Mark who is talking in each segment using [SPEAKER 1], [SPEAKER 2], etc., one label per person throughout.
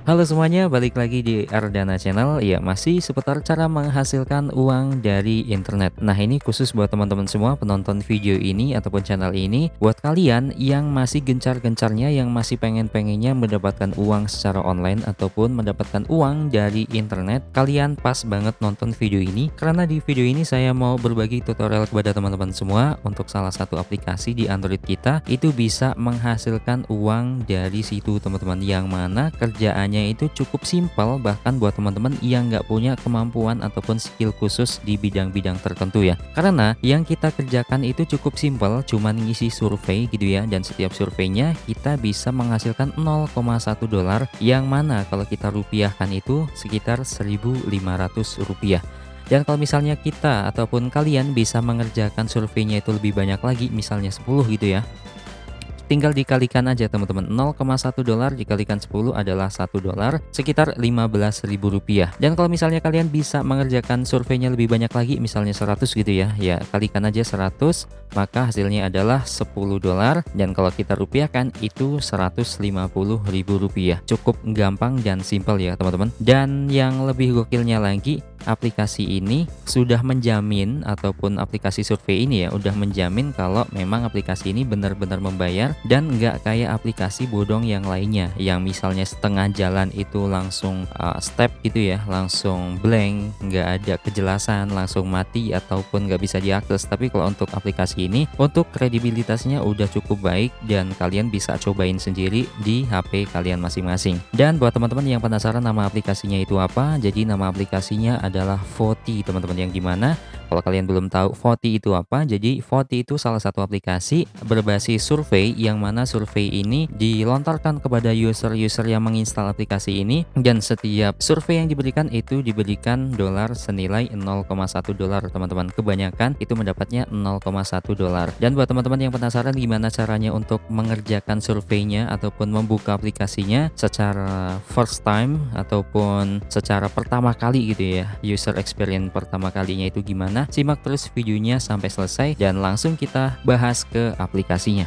[SPEAKER 1] Halo semuanya, balik lagi di Ardana Channel. Ya, masih seputar cara menghasilkan uang dari internet. Nah, ini khusus buat teman-teman semua penonton video ini ataupun channel ini. Buat kalian yang masih gencar-gencarnya, yang masih pengen-pengennya mendapatkan uang secara online ataupun mendapatkan uang dari internet, kalian pas banget nonton video ini. Karena di video ini saya mau berbagi tutorial kepada teman-teman semua untuk salah satu aplikasi di Android kita itu bisa menghasilkan uang dari situ, teman-teman. Yang mana kerjaannya itu cukup simpel, bahkan buat teman-teman yang nggak punya kemampuan ataupun skill khusus di bidang-bidang tertentu ya. Karena yang kita kerjakan itu cukup simpel, cuman ngisi survei gitu ya, dan setiap surveinya kita bisa menghasilkan 0,1 dolar, yang mana kalau kita rupiahkan itu sekitar 1.500 rupiah. Dan kalau misalnya kita ataupun kalian bisa mengerjakan surveinya itu lebih banyak lagi, misalnya 10 gitu ya, tinggal dikalikan aja teman-teman. 0,1 dolar dikalikan 10 adalah 1 dolar, sekitar 15.000 rupiah. Dan kalau misalnya kalian bisa mengerjakan surveinya lebih banyak lagi, misalnya 100 gitu ya, ya kalikan aja 100, maka hasilnya adalah 10 dolar. Dan kalau kita rupiahkan itu 150.000 rupiah. Cukup gampang dan simpel ya teman-teman. Dan yang lebih gokilnya lagi, aplikasi ini sudah menjamin, ataupun aplikasi survei ini ya udah menjamin kalau memang aplikasi ini benar-benar membayar dan nggak kayak aplikasi bodong yang lainnya yang misalnya setengah jalan itu langsung step gitu ya, langsung blank, nggak ada kejelasan, langsung mati ataupun nggak bisa diakses. Tapi kalau untuk aplikasi ini, untuk kredibilitasnya udah cukup baik dan kalian bisa cobain sendiri di HP kalian masing-masing. Dan buat teman-teman yang penasaran nama aplikasinya itu apa, jadi nama aplikasinya adalah Voti teman-teman, yang dimana kalau kalian belum tahu Voti itu apa, jadi Voti itu salah satu aplikasi berbasis survei, yang mana survei ini dilontarkan kepada user-user yang menginstal aplikasi ini, dan setiap survei yang diberikan itu diberikan dolar senilai 0,1 dolar teman-teman. Kebanyakan itu mendapatnya 0,1 dolar. Dan buat teman-teman yang penasaran gimana caranya untuk mengerjakan surveinya ataupun membuka aplikasinya secara first time ataupun secara pertama kali gitu ya, user experience pertama kalinya itu gimana, simak terus videonya sampai selesai dan langsung kita bahas ke aplikasinya.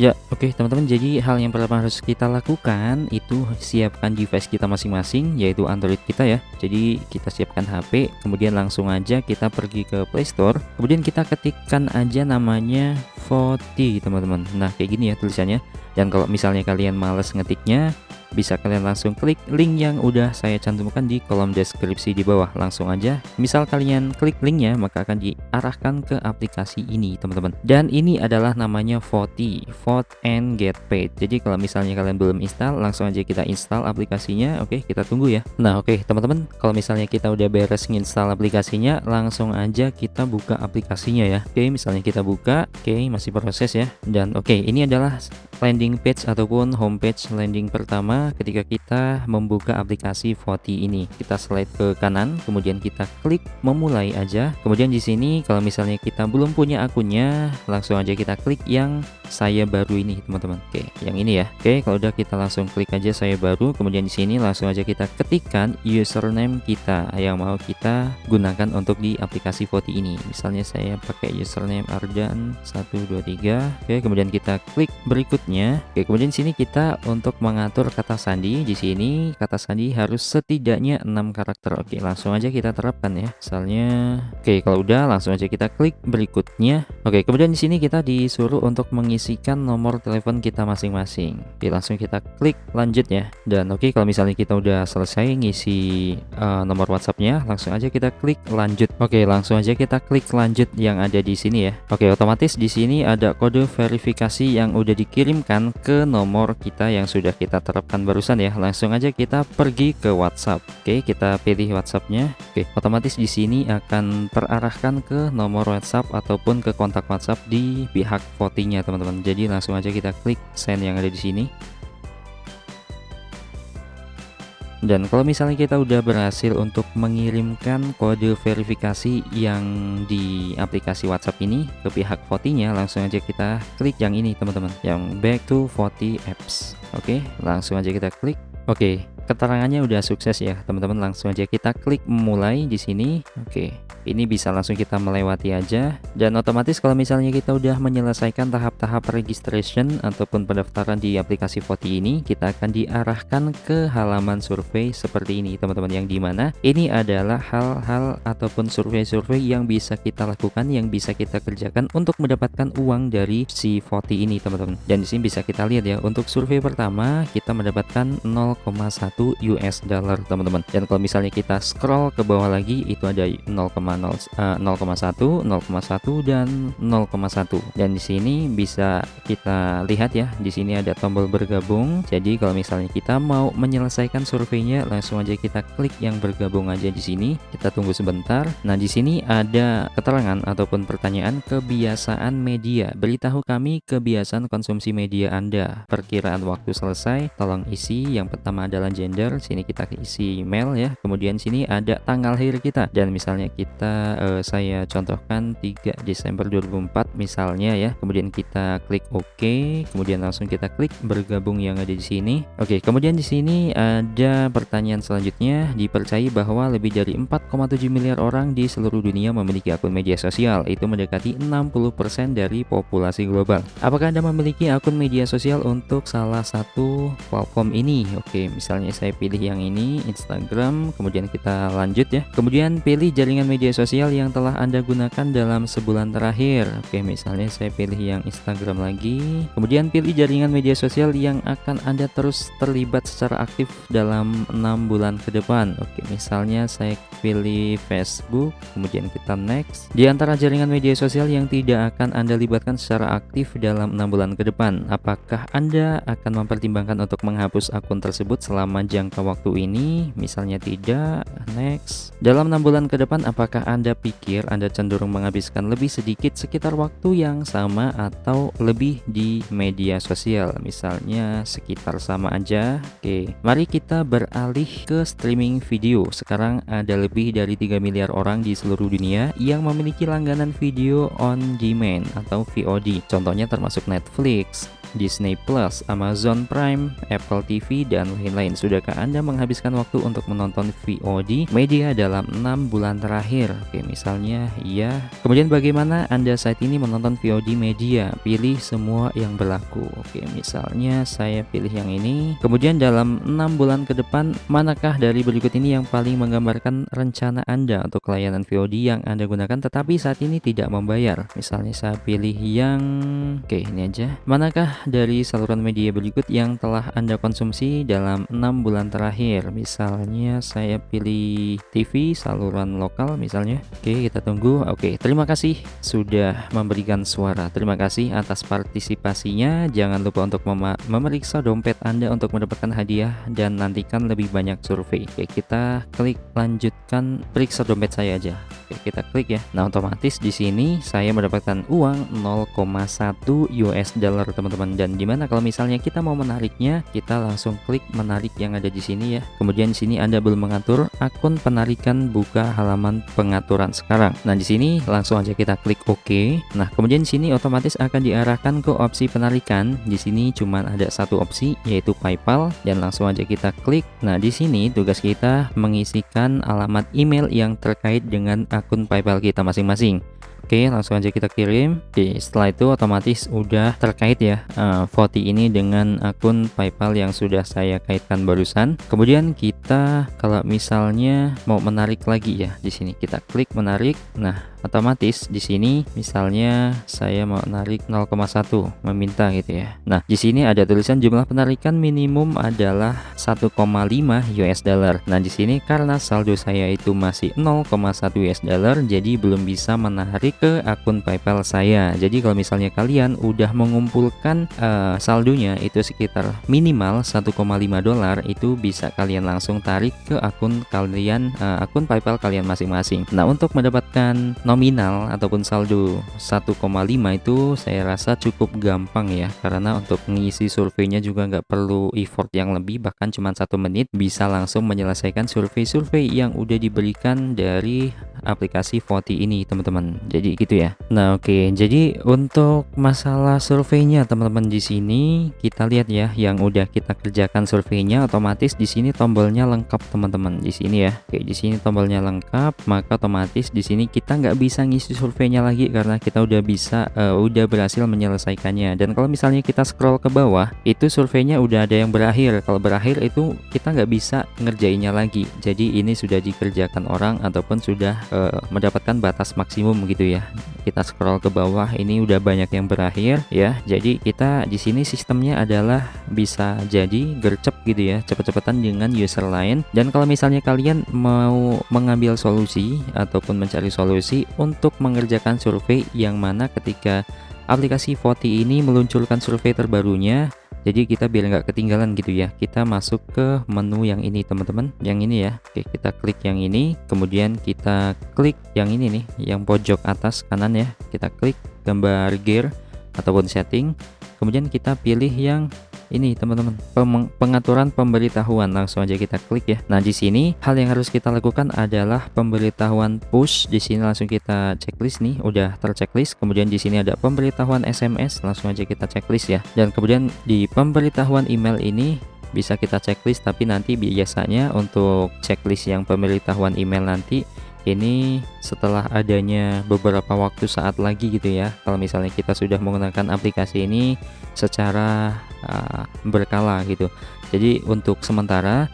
[SPEAKER 1] Ya, oke teman-teman, jadi hal yang pertama harus kita lakukan itu siapkan device kita masing-masing, yaitu Android kita ya. Jadi kita siapkan HP, kemudian langsung aja kita pergi ke Play Store, kemudian kita ketikkan aja namanya Voti teman-teman. Nah kayak gini ya tulisannya. Dan kalau misalnya kalian males ngetiknya, bisa kalian langsung klik link yang udah saya cantumkan di kolom deskripsi di bawah. Langsung aja, misal kalian klik linknya, maka akan diarahkan ke aplikasi ini teman-teman. Dan ini adalah namanya Voti, Vote and Get Paid. Jadi kalau misalnya kalian belum install, langsung aja kita install aplikasinya. Oke, kita tunggu ya. Nah oke teman-teman, kalau misalnya kita udah beres nginstal aplikasinya, langsung aja kita buka aplikasinya ya. Oke, misalnya kita buka, oke masih proses ya. Dan oke, ini adalah landing page ataupun homepage landing pertama ketika kita membuka aplikasi Voti ini. Kita slide ke kanan, kemudian kita klik memulai aja. Kemudian di sini kalau misalnya kita belum punya akunnya, langsung aja kita klik yang saya baru ini teman-teman. Oke, yang ini ya. Oke, kalau udah kita langsung klik aja saya baru. Kemudian di sini langsung aja kita ketikkan username kita yang mau kita gunakan untuk di aplikasi Voti ini. Misalnya saya pakai username Ardan 123. Oke, kemudian kita klik berikutnya. Oke, kemudian di sini kita untuk mengatur kata sandi. Di sini kata sandi harus setidaknya 6 karakter. Oke, langsung aja kita terapkan ya. Misalnya, oke, kalau udah langsung aja kita klik berikutnya. Oke, kemudian di sini kita disuruh untuk mengisikan nomor telepon kita masing-masing. Oke, langsung kita klik lanjut ya. Dan oke, kalau misalnya kita udah selesai ngisi nomor WhatsAppnya, langsung aja kita klik lanjut. Oke, langsung aja kita klik lanjut yang ada di sini ya. Oke, otomatis di sini ada kode verifikasi yang udah dikirimkan ke nomor kita yang sudah kita terapkan barusan ya. Langsung aja kita pergi ke WhatsApp. Oke, kita pilih WhatsAppnya. Oke, otomatis di sini akan terarahkan ke nomor WhatsApp ataupun ke kontak WhatsApp di pihak Votinya teman-teman. Jadi langsung aja kita klik send yang ada di sini. Dan kalau misalnya kita udah berhasil untuk mengirimkan kode verifikasi yang di aplikasi WhatsApp ini ke pihak Votinya, langsung aja kita klik yang ini teman-teman, yang back to Voti apps. Oke, langsung aja kita klik. Oke, keterangannya udah sukses ya teman-teman, langsung aja kita klik mulai di sini. Oke, ini bisa langsung kita melewati aja, dan otomatis kalau misalnya kita udah menyelesaikan tahap-tahap registration ataupun pendaftaran di aplikasi Voti ini, kita akan diarahkan ke halaman survei seperti ini teman-teman, yang dimana ini adalah hal-hal ataupun survei-survei yang bisa kita lakukan, yang bisa kita kerjakan untuk mendapatkan uang dari si Voti ini teman-teman. Dan di sini bisa kita lihat ya, untuk survei pertama kita mendapatkan 0,1 US dollar teman-teman, dan kalau misalnya kita scroll ke bawah lagi itu ada 0,1, 0,1 dan 0,1. Dan di sini bisa kita lihat ya, di sini ada tombol bergabung. Jadi kalau misalnya kita mau menyelesaikan surveinya, langsung aja kita klik yang bergabung aja di sini. Kita tunggu sebentar. Nah, di sini ada keterangan ataupun pertanyaan kebiasaan media. Beritahu kami kebiasaan konsumsi media Anda. Perkiraan waktu selesai, tolong isi. Yang pertama adalah gender. Sini kita isi male ya. Kemudian sini ada tanggal lahir kita. Dan misalnya kita saya contohkan 3 Desember 2004 misalnya ya. Kemudian kita klik OK, kemudian langsung kita klik bergabung yang ada di sini. Oke, kemudian di sini ada pertanyaan selanjutnya. Dipercayai bahwa lebih dari 4,7 miliar orang di seluruh dunia memiliki akun media sosial. Itu mendekati 60% dari populasi global. Apakah Anda memiliki akun media sosial untuk salah satu platform ini? Oke, misalnya saya pilih yang ini, Instagram. Kemudian kita lanjut ya. Kemudian pilih jaringan media sosial yang telah Anda gunakan dalam sebulan terakhir. Oke, misalnya saya pilih yang Instagram lagi. Kemudian pilih jaringan media sosial yang akan Anda terus terlibat secara aktif dalam 6 bulan ke depan. Oke, misalnya saya pilih Facebook. Kemudian kita next. Di antara jaringan media sosial yang tidak akan Anda libatkan secara aktif dalam 6 bulan ke depan, apakah Anda akan mempertimbangkan untuk menghapus akun tersebut selama jangka waktu ini? Misalnya tidak. Next. Dalam 6 bulan ke depan, apakah Anda pikir Anda cenderung menghabiskan lebih sedikit sekitar waktu yang sama atau lebih di media sosial? Misalnya sekitar sama aja. Oke, mari kita beralih ke streaming video. Sekarang ada lebih dari 3 miliar orang di seluruh dunia yang memiliki langganan video on demand atau VOD. Contohnya termasuk Netflix, Disney Plus, Amazon Prime, Apple TV, dan lain-lain. Sudahkah Anda menghabiskan waktu untuk menonton VOD media dalam 6 bulan terakhir? Oke, misalnya iya. Kemudian bagaimana Anda saat ini menonton VOD media? Pilih semua yang berlaku. Oke, misalnya saya pilih yang ini. Kemudian dalam 6 bulan ke depan, manakah dari berikut ini yang paling menggambarkan rencana Anda untuk layanan VOD yang Anda gunakan tetapi saat ini tidak membayar? Misalnya saya pilih yang ini aja. Manakah dari saluran media berikut yang telah Anda konsumsi dalam 6 bulan terakhir? Misalnya saya pilih TV, saluran lokal misalnya. Oke, kita tunggu. Oke, terima kasih sudah memberikan suara. Terima kasih atas partisipasinya. Jangan lupa untuk memeriksa dompet Anda untuk mendapatkan hadiah dan nantikan lebih banyak survei. Oke, kita klik lanjutkan, periksa dompet saya aja. Oke, kita klik ya. Nah, otomatis di sini saya mendapatkan uang 0,1 US dollar teman-teman. Dan dimana kalau misalnya kita mau menariknya, kita langsung klik menarik yang ada di sini ya. Kemudian di sini Anda belum mengatur akun penarikan, buka halaman pengaturan sekarang. Nah, di sini langsung aja kita klik OK. Nah, kemudian di sini otomatis akan diarahkan ke opsi penarikan. Di sini cuma ada satu opsi, yaitu PayPal, dan langsung aja kita klik. Nah, di sini tugas kita mengisikan alamat email yang terkait dengan akun PayPal kita masing-masing. Oke, langsung aja kita kirim. Oke, setelah itu otomatis udah terkait ya Voti ini dengan akun PayPal yang sudah saya kaitkan barusan. Kemudian kita kalau misalnya mau menarik lagi ya, di sini kita klik menarik. Nah, otomatis di sini misalnya saya mau narik 0,1 meminta gitu ya. Nah, di sini ada tulisan jumlah penarikan minimum adalah 1,5 US dollar. Nah, di sini karena saldo saya itu masih 0,1 US dollar, jadi belum bisa menarik ke akun PayPal saya. Jadi kalau misalnya kalian udah mengumpulkan saldonya itu sekitar minimal 1,5 dolar, itu bisa kalian langsung tarik ke akun kalian, akun PayPal kalian masing-masing. Nah, untuk mendapatkan nominal ataupun saldo 1,5 itu saya rasa cukup gampang ya, karena untuk mengisi surveinya juga nggak perlu effort yang lebih, bahkan cuma 1 menit bisa langsung menyelesaikan survei-survei yang udah diberikan dari aplikasi Voti ini teman-teman. Jadi gitu ya. Nah, oke. Jadi untuk masalah surveinya teman-teman, di sini kita lihat ya, yang udah kita kerjakan surveinya otomatis di sini tombolnya lengkap teman-teman di sini ya. Oke, di sini tombolnya lengkap, maka otomatis di sini kita nggak bisa ngisi surveinya lagi karena kita udah berhasil menyelesaikannya. Dan kalau misalnya kita scroll ke bawah, itu surveinya udah ada yang berakhir. Kalau berakhir itu kita nggak bisa ngerjainnya lagi. Jadi ini sudah dikerjakan orang ataupun sudah mendapatkan batas maksimum gitu ya. Kita scroll ke bawah, ini udah banyak yang berakhir ya. Jadi kita di sini sistemnya adalah bisa jadi gercep gitu ya, cepet-cepetan dengan user lain. Dan kalau misalnya kalian mau mengambil solusi ataupun mencari solusi untuk mengerjakan survei yang mana ketika aplikasi Voti ini meluncurkan survei terbarunya, jadi kita biar nggak ketinggalan gitu ya, kita masuk ke menu yang ini teman-teman, yang ini ya. Oke, kita klik yang ini, kemudian kita klik yang ini nih, yang pojok atas kanan ya. Kita klik gambar gear ataupun setting, kemudian kita pilih yang ini teman-teman, pengaturan pemberitahuan. Langsung aja kita klik ya. Nah, di sini hal yang harus kita lakukan adalah pemberitahuan push. Di sini langsung kita checklist nih, udah terchecklist. Kemudian di sini ada pemberitahuan SMS, langsung aja kita checklist ya. Dan kemudian di pemberitahuan email ini bisa kita checklist, tapi nanti biasanya untuk checklist yang pemberitahuan email nanti ini setelah adanya beberapa waktu saat lagi gitu ya, kalau misalnya kita sudah menggunakan aplikasi ini secara berkala gitu. Jadi untuk sementara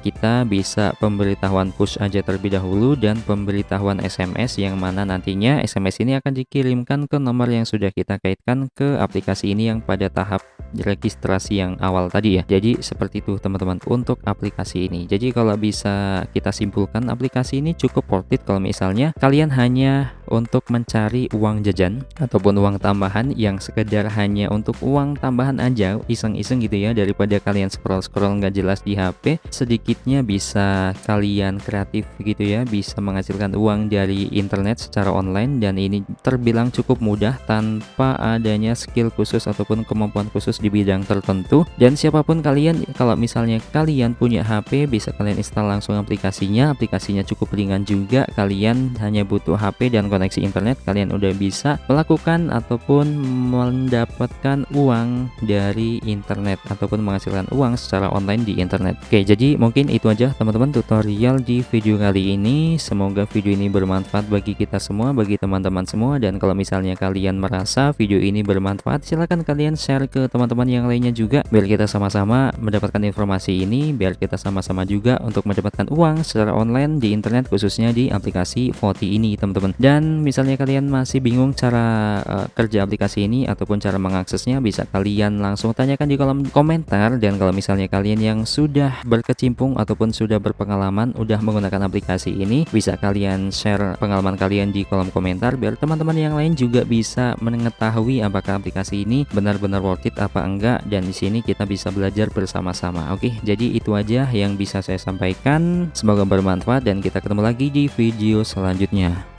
[SPEAKER 1] kita bisa pemberitahuan push aja terlebih dahulu dan pemberitahuan SMS, yang mana nantinya SMS ini akan dikirimkan ke nomor yang sudah kita kaitkan ke aplikasi ini yang pada tahap registrasi yang awal tadi ya. Jadi seperti itu teman-teman untuk aplikasi ini. Jadi kalau bisa kita simpulkan, aplikasi ini cukup worth it kalau misalnya kalian hanya untuk mencari uang jajan ataupun uang tambahan yang sekedar hanya untuk uang tambahan aja, iseng-iseng gitu ya, daripada kalian scroll-scroll nggak jelas di HP. Sedikitnya bisa kalian kreatif gitu ya, bisa menghasilkan uang dari internet secara online, dan ini terbilang cukup mudah tanpa adanya skill khusus ataupun kemampuan khusus di bidang tertentu. Dan siapapun kalian, kalau misalnya kalian punya HP, bisa kalian install langsung aplikasinya. Aplikasinya cukup ringan juga, kalian hanya butuh HP dan koneksi internet, kalian udah bisa melakukan ataupun mendapatkan uang dari internet ataupun menghasilkan uang secara online di internet. Oke, jadi mungkin itu aja teman-teman tutorial di video kali ini. Semoga video ini bermanfaat bagi kita semua, bagi teman-teman semua. Dan kalau misalnya kalian merasa video ini bermanfaat, silahkan kalian share ke teman-teman yang lainnya juga, biar kita sama-sama mendapatkan informasi ini, biar kita sama-sama juga untuk mendapatkan uang secara online di internet, khususnya di aplikasi Voti ini teman-teman. Dan misalnya kalian masih bingung cara kerja aplikasi ini ataupun cara mengaksesnya, bisa kalian langsung tanyakan di kolom komentar. Dan kalau misalnya kalian yang sudah berkecimpung ataupun sudah berpengalaman udah menggunakan aplikasi ini, bisa kalian share pengalaman kalian di kolom komentar, biar teman-teman yang lain juga bisa mengetahui apakah aplikasi ini benar-benar worth it apa enggak. Dan di sini kita bisa belajar bersama-sama. Oke, jadi itu aja yang bisa saya sampaikan. Semoga bermanfaat dan kita ketemu lagi di video selanjutnya.